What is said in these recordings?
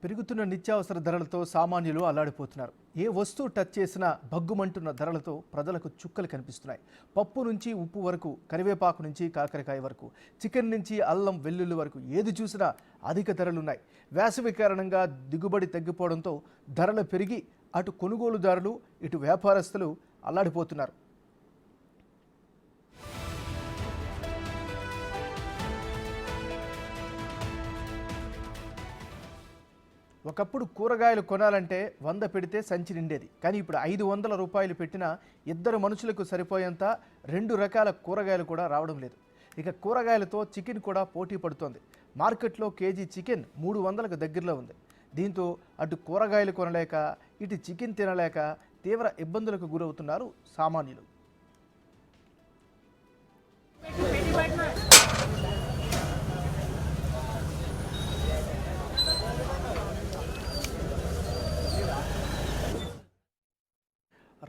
పెరుగుతున్న నిత్యావసర ధరలతో సామాన్యులు అల్లాడిపోతున్నారు. ఏ వస్తువు టచ్ చేసినా భగ్గుమంటున్న ధరలతో ప్రజలకు చుక్కలు కనిపిస్తున్నాయి. పప్పు నుంచి ఉప్పు వరకు, కరివేపాకు నుంచి కాకరకాయ వరకు, చికెన్ నుంచి అల్లం వెల్లుల్లి వరకు ఏది చూసినా అధిక ధరలున్నాయి. వేసవి కారణంగా దిగుబడి తగ్గిపోవడంతో ధరలు పెరిగి అటు కొనుగోలుదారులు ఇటు వ్యాపారస్తులు అల్లాడిపోతున్నారు. ఒకప్పుడు కూరగాయలు కొనాలంటే 100 పెడితే సంచి నిండేది. కానీ ఇప్పుడు 500 రూపాయలు పెట్టినా ఇద్దరు మనుషులకు సరిపోయేంత 2 రకాల కూరగాయలు కూడా రావడం లేదు. ఇక కూరగాయలతో చికెన్ కూడా పోటీ పడుతోంది. మార్కెట్లో కేజీ చికెన్ 300కు దగ్గరలో ఉంది. దీంతో అటు కూరగాయలు కొనలేక ఇటు చికెన్ తినలేక తీవ్ర ఇబ్బందులకు గురవుతున్నారు సామాన్యులు.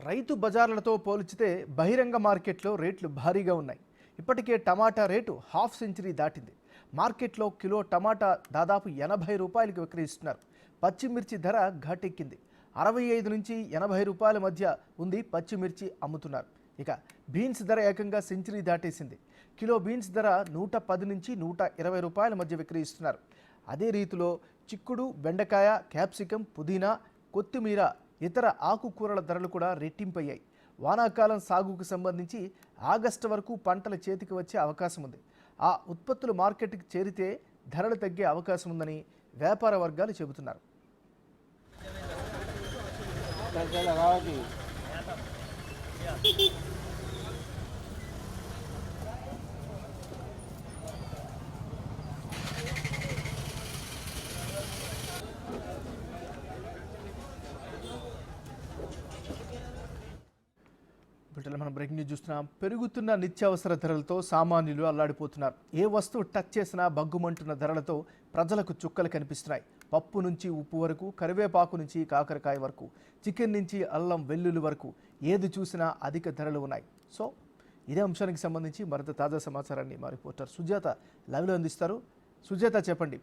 రైతు బజార్లతో పోల్చితే బహిరంగ మార్కెట్లో రేట్లు భారీగా ఉన్నాయి. ఇప్పటికే టమాటా రేటు హాఫ్ సెంచరీ దాటింది. మార్కెట్లో కిలో టమాటా దాదాపు 80 రూపాయలకు విక్రయిస్తున్నారు. పచ్చిమిర్చి ధర ఘాటెక్కింది. 65 నుంచి 80 రూపాయల మధ్య ఉంది పచ్చిమిర్చి అమ్ముతున్నారు. ఇక బీన్స్ ధర ఏకంగా సెంచరీ దాటేసింది. కిలో బీన్స్ ధర 110 నుంచి 120 రూపాయల మధ్య విక్రయిస్తున్నారు. అదే రీతిలో చిక్కుడు, బెండకాయ, క్యాప్సికం, పుదీనా, కొత్తిమీర, ఇతర ఆకుకూరల ధరలు కూడా రెట్టింపయ్యాయి. వానాకాలం సాగుకు సంబంధించి ఆగస్టు వరకు పంటల చేతికి వచ్చే అవకాశం ఉంది. ఆ ఉత్పత్తులు మార్కెట్కి చేరితే ధరలు తగ్గే అవకాశం ఉందని వ్యాపార వర్గాలు చెబుతున్నారు. మనం బ్రేకింగ్ న్యూస్ చూస్తున్నాం. పెరుగుతున్న నిత్యావసర ధరలతో సామాన్యులు అల్లాడిపోతున్నారు. ఏ వస్తువు టచ్ చేసినా బగ్గుమంటున్న ధరలతో ప్రజలకు చుక్కలు కనిపిస్తున్నాయి. పప్పు నుంచి ఉప్పు వరకు, కరివేపాకు నుంచి కాకరకాయ వరకు, చికెన్ నుంచి అల్లం వెల్లుల్లి వరకు ఏది చూసినా అధిక ధరలు ఉన్నాయి. సో ఇదే అంశానికి సంబంధించి మరింత తాజా సమాచారాన్ని మా రిపోర్టర్ సుజాత లైవ్లో అందిస్తారు. సుజాత, చెప్పండి.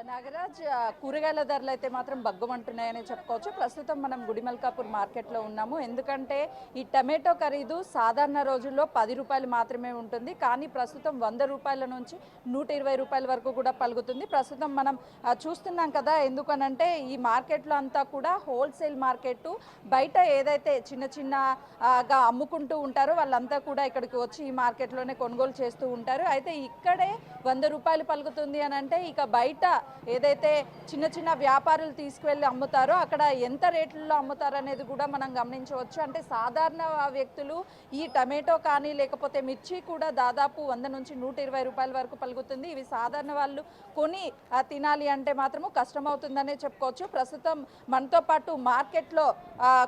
నాగరాజ్, కూరగాయల ధరలు అయితే మాత్రం బగ్గుమంటున్నాయని చెప్పుకోవచ్చు. ప్రస్తుతం మనం గుడిమల్కాపూర్ మార్కెట్లో ఉన్నాము. ఎందుకంటే ఈ టమాటో ఖరీదు సాధారణ రోజుల్లో 10 రూపాయలు మాత్రమే ఉంటుంది. కానీ ప్రస్తుతం 100 రూపాయల నుంచి 120 రూపాయల వరకు కూడా పలుకుతుంది. ప్రస్తుతం మనం చూస్తున్నాం కదా. ఎందుకనంటే ఈ మార్కెట్లో అంతా కూడా హోల్సేల్ మార్కెట్. బయట ఏదైతే చిన్న చిన్నగా అమ్ముకుంటూ ఉంటారో వాళ్ళంతా కూడా ఇక్కడికి వచ్చి ఈ మార్కెట్లోనే కొనుగోలు చేస్తూ ఉంటారు. అయితే ఇక్కడే 100 రూపాయలు పలుకుతుంది అని అంటే ఇక బయట ఏదైతే చిన్న చిన్న వ్యాపారులు తీసుకువెళ్ళి అమ్ముతారో అక్కడ ఎంత రేట్లలో అమ్ముతారు అనేది కూడా మనం గమనించవచ్చు. అంటే సాధారణ వ్యక్తులు ఈ టమాటో కానీ లేకపోతే మిర్చి కూడా దాదాపు 100 నుంచి 120 రూపాయల వరకు పలుకుతుంది. ఇవి సాధారణ వాళ్ళు కొని తినాలి అంటే మాత్రము కష్టమవుతుందనే చెప్పుకోవచ్చు. ప్రస్తుతం మనతో పాటు మార్కెట్లో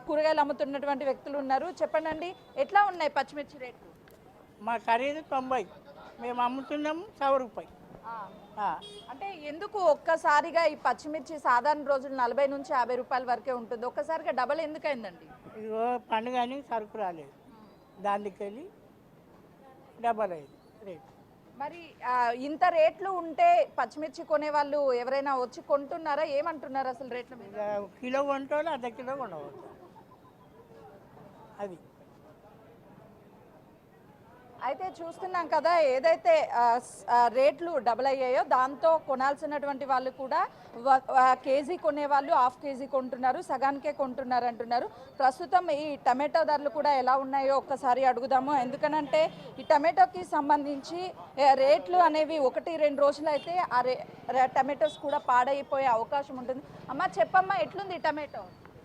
కూరగాయలు అమ్ముతున్నటువంటి వ్యక్తులు ఉన్నారు. చెప్పండి, ఎట్లా ఉన్నాయి పచ్చిమిర్చి రేట్లు? మా ఖరీదు 90, మేము అమ్ముతున్నాము 100 రూపాయలు. అంటే ఎందుకు ఒక్కసారిగా ఈ పచ్చిమిర్చి సాధారణ రోజులు 40 నుంచి 50 రూపాయల వరకే ఉంటుంది, ఒక్కసారిగా డబల్ ఎందుకు అయిందండి? ఇదిగో పండుగ అని సరుకు రాలేదు, దానికి వెళ్ళి డబల్ అయింది రేట్. మరి ఇంత రేట్లు ఉంటే పచ్చిమిర్చి కొనే వాళ్ళు ఎవరైనా వచ్చి కొంటున్నారా? ఏమంటున్నారు అసలు రేట్ల మీద? కిలో కొంటాడు, అర్ధ కిలో కొనవచ్చు. అది అయితే చూస్తున్నాం కదా, ఏదైతే రేట్లు డబల్ అయ్యాయో దాంతో కొనాల్సినటువంటి వాళ్ళు కూడా కేజీ కొనేవాళ్ళు హాఫ్ కేజీ కొంటున్నారు, సగానికే కొంటున్నారు అంటున్నారు. ప్రస్తుతం ఈ టమాటో ధరలు కూడా ఎలా ఉన్నాయో ఒక్కసారి అడుగుదాము. ఎందుకనంటే ఈ టమాటోకి సంబంధించి రేట్లు అనేవి 1-2 రోజులు అయితే ఆ టమాటోస్ కూడా పాడైపోయే అవకాశం ఉంటుంది. అమ్మ, చెప్పమ్మా, ఎట్లుంది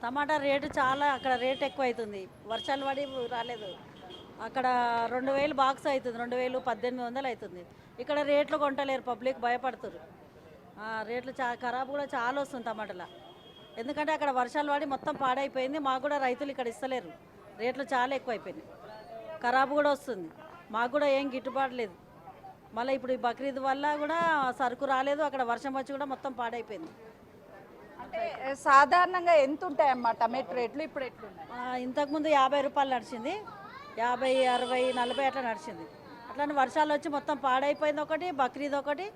టమాటా రేటు? చాలా అక్కడ రేట్ ఎక్కువ అవుతుంది. వర్షాలు పడి రాలేదు. అక్కడ 2000 బాక్స్ అవుతుంది, 2000-1800 అవుతుంది. ఇక్కడ రేట్లు కొంటలేరు, పబ్లిక్ భయపడుతున్నారు. రేట్లు ఖరాబు కూడా చాలా వస్తుంది టమాటాల. ఎందుకంటే అక్కడ వర్షాలు పడి మొత్తం పాడైపోయింది. మాకు కూడా రైతులు ఇక్కడ ఇస్తలేరు, రేట్లు చాలా ఎక్కువ అయిపోయినాయి. ఖరాబు కూడా వస్తుంది, మాకు కూడా ఏం గిట్టుబాటు లేదు. మళ్ళీ ఇప్పుడు ఈ బక్రీద్ వల్ల కూడా సరుకు రాలేదు, అక్కడ వర్షం వచ్చి కూడా మొత్తం పాడైపోయింది. అంటే సాధారణంగా ఎంత ఉంటాయమ్మా టమాటో రేట్లు ఇప్పుడు ఎట్లున్నాయి? ఇంతకుముందు 50 రూపాయలు నడిచింది, 50, 60, 40 అట్లా నడిచింది. అట్లా వర్షాలు వచ్చి మొత్తం పాడైపోయింది ఒకటి, బక్రీద్ ఒకటి,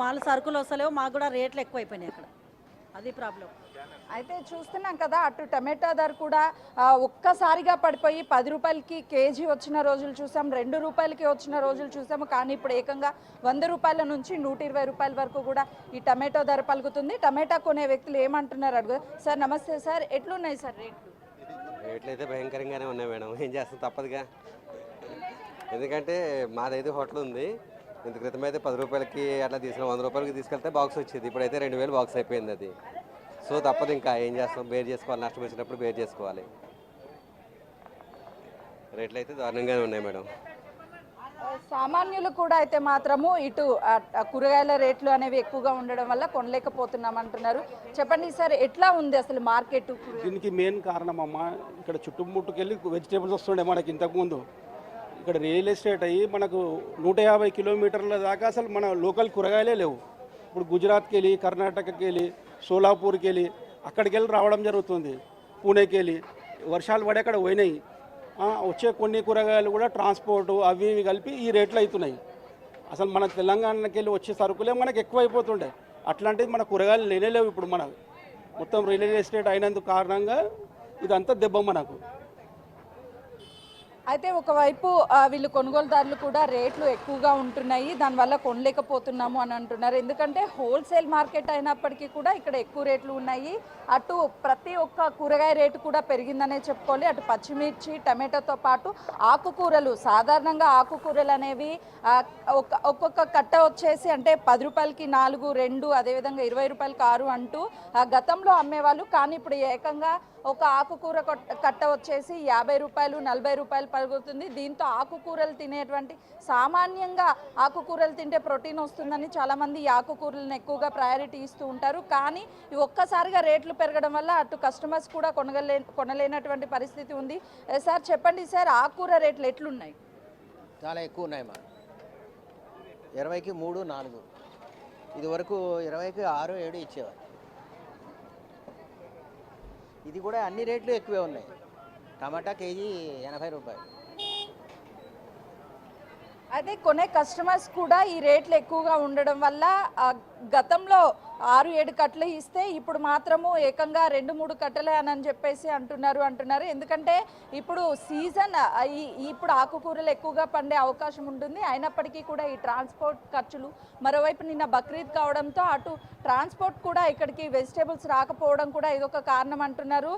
మాలు సరుకులు వస్తలేవు, మాకు కూడా రేట్లు ఎక్కువైపోయినాయి అక్కడ, అది ప్రాబ్లం. అయితే చూస్తున్నాం కదా, అటు టమాటా ధర కూడా ఒక్కసారిగా పడిపోయి 10 రూపాయలకి కేజీ వచ్చిన రోజులు చూసాం, 2 రూపాయలకి వచ్చిన రోజులు చూసాము. కానీ ఇప్పుడు ఏకంగా 100 రూపాయల నుంచి 120 రూపాయల వరకు కూడా ఈ టమాటో ధర పలుకుతుంది. టమాటా కొనే వ్యక్తులు ఏమంటున్నారు అడుగు. సార్ నమస్తే సార్, ఎట్లున్నాయి సార్ రేట్లు? రేట్లు అయితే భయంకరంగానే ఉన్నాయి మేడం, ఏం చేస్తాం తప్పదుగా. ఎందుకంటే మాదైతే హోటల్ ఉంది, ఇంత క్రితం అయితే 10 రూపాయలకి అట్లా తీసుకుని 100 రూపాయలకి తీసుకెళ్తే బాక్స్ వచ్చేది, ఇప్పుడైతే 2000 బాక్స్ అయిపోయింది అది. సో తప్పదు, ఇంకా ఏం చేస్తాం, బేర్ చేసుకోవాలి, నష్టం వచ్చినప్పుడు బేర్ చేసుకోవాలి. రేట్లు అయితే దారుణంగానే ఉన్నాయి మేడం. సామాన్యులు కూడా అయితే మాత్రము ఇటు కూరగాయల రేట్లు అనేవి ఎక్కువగా ఉండడం వల్ల కొనలేకపోతున్నాం అంటున్నారు. చెప్పండి సార్, ఎట్లా ఉంది అసలు మార్కెట్? దీనికి మెయిన్ కారణం అమ్మ, ఇక్కడ చుట్టుముట్టుకెళ్ళి వెజిటేబుల్స్ వస్తుండే మనకి ఇంతకుముందు. ఇక్కడ రియల్ ఎస్టేట్ అయ్యి మనకు 150 కిలోమీటర్ల దాకా అసలు మన లోకల్ కూరగాయలే లేవు. ఇప్పుడు గుజరాత్కి వెళ్ళి, కర్ణాటకకి వెళ్ళి, సోలాపూర్కి వెళ్ళి, అక్కడికి వెళ్ళి రావడం జరుగుతుంది. పూణేకి వెళ్ళి వర్షాలు పడి అక్కడ పోయినాయి. వచ్చే కొన్ని కూరగాయలు కూడా ట్రాన్స్పోర్టు అవి ఇవి కలిపి ఈ రేట్లు అవుతున్నాయి. అసలు మన తెలంగాణకి వెళ్ళి వచ్చే సరుకులే మనకు ఎక్కువ అయిపోతుండే. అట్లాంటిది మన కూరగాయలు లేనేలేవు ఇప్పుడు. మన మొత్తం రియల్ ఎస్టేట్ అయినందుకు కారణంగా ఇదంతా దెబ్బ మనకు. అయితే ఒకవైపు వీళ్ళు కొనుగోలుదారులు కూడా రేట్లు ఎక్కువగా ఉంటున్నాయి, దానివల్ల కొనలేకపోతున్నాము అని అంటున్నారు. ఎందుకంటే హోల్సేల్ మార్కెట్ అయినప్పటికీ కూడా ఇక్కడ ఎక్కువ రేట్లు ఉన్నాయి. అటు ప్రతి ఒక్క కూరగాయ రేటు కూడా పెరిగిందనే చెప్పుకోవాలి. అటు పచ్చిమిర్చి, టమాటోతో పాటు ఆకుకూరలు, సాధారణంగా ఆకుకూరలు అనేవి ఒక్కొక్క కట్ట వచ్చేసి అంటే 10 రూపాయలకి 4, 2, అదేవిధంగా 20 రూపాయలకి 6 అంటూ గతంలో అమ్మేవాళ్ళు. కానీ ఇప్పుడు ఏకంగా ఒక ఆకుకూర కట్ట వచ్చేసి 50 రూపాయలు, 40 రూపాయలు పలుకుతుంది. దీంతో ఆకుకూరలు తినేటువంటి, సామాన్యంగా ఆకుకూరలు తింటే ప్రోటీన్ వస్తుందని చాలామంది ఈ ఆకుకూరలను ఎక్కువగా ప్రయారిటీ ఇస్తూ ఉంటారు. కానీ ఒక్కసారిగా రేట్లు పెరగడం వల్ల అటు కస్టమర్స్ కూడా కొనలేనటువంటి పరిస్థితి ఉంది. సార్ చెప్పండి సార్, ఆకుకూర రేట్లు ఎట్లున్నాయి? చాలా ఎక్కువ ఉన్నాయి మా 20కి 3, 4, ఇది వరకు 20కి 6, 7 ఇచ్చేవారు. ఇది కూడా అన్ని రేట్లు ఎక్కువే ఉన్నాయి. టమాటా కేజీ 80 రూపాయలు. అయితే కొనే కస్టమర్స్ కూడా ఈ రేట్లు ఎక్కువగా ఉండడం వల్ల గతంలో 6-7 కట్టలు ఇస్తే ఇప్పుడు మాత్రము ఏకంగా 2-3 కట్టలే అని చెప్పేసి అంటున్నారు. ఎందుకంటే ఇప్పుడు సీజన్, ఇప్పుడు ఆకుకూరలు ఎక్కువగా పండే అవకాశం ఉంటుంది. అయినప్పటికీ కూడా ఈ ట్రాన్స్పోర్ట్ ఖర్చులు, మరోవైపు నిన్న బక్రీద్ కావడంతో అటు ట్రాన్స్పోర్ట్ కూడా ఇక్కడికి వెజిటేబుల్స్ రాకపోవడం కూడా ఇదొక కారణం అంటున్నారు.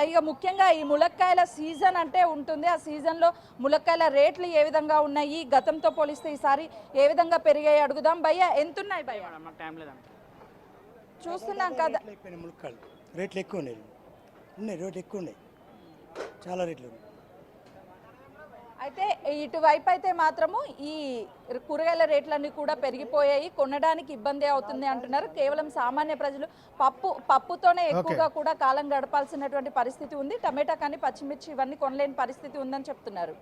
ఇక ముఖ్యంగా ఈ ములక్కాయల సీజన్ అంటే ఉంటుంది. ఆ సీజన్లో ములక్కాయల రేట్లు ఏ విధంగా ఉన్నాయి, గతంతో పోలిస్తే ఈసారి ఏ విధంగా పెరిగాయి అడుగుదాం. భయ్య ఎంతున్నాయి భయ్య? చూస్తున్నాం కదా, ములక్కాయలు రేట్లు ఎక్కువ ఉన్నాయి, రేట్లు ఎక్కువ ఉన్నాయి, చాలా రేట్లు ఉన్నాయి. అయితే ఇటువైపు అయితే మాత్రము ఈ కూరగాయల రేట్లన్నీ కూడా పెరిగిపోయాయి, కొనడానికి ఇబ్బంది అవుతుంది అంటున్నారు. కేవలం సామాన్య ప్రజలు పప్పుతోనే ఎక్కువగా కూడా కాలం గడపాల్సినటువంటి పరిస్థితి ఉంది. టమాటా కానీ, పచ్చిమిర్చి ఇవన్నీ కొనలేని పరిస్థితి ఉందని చెప్తున్నారు.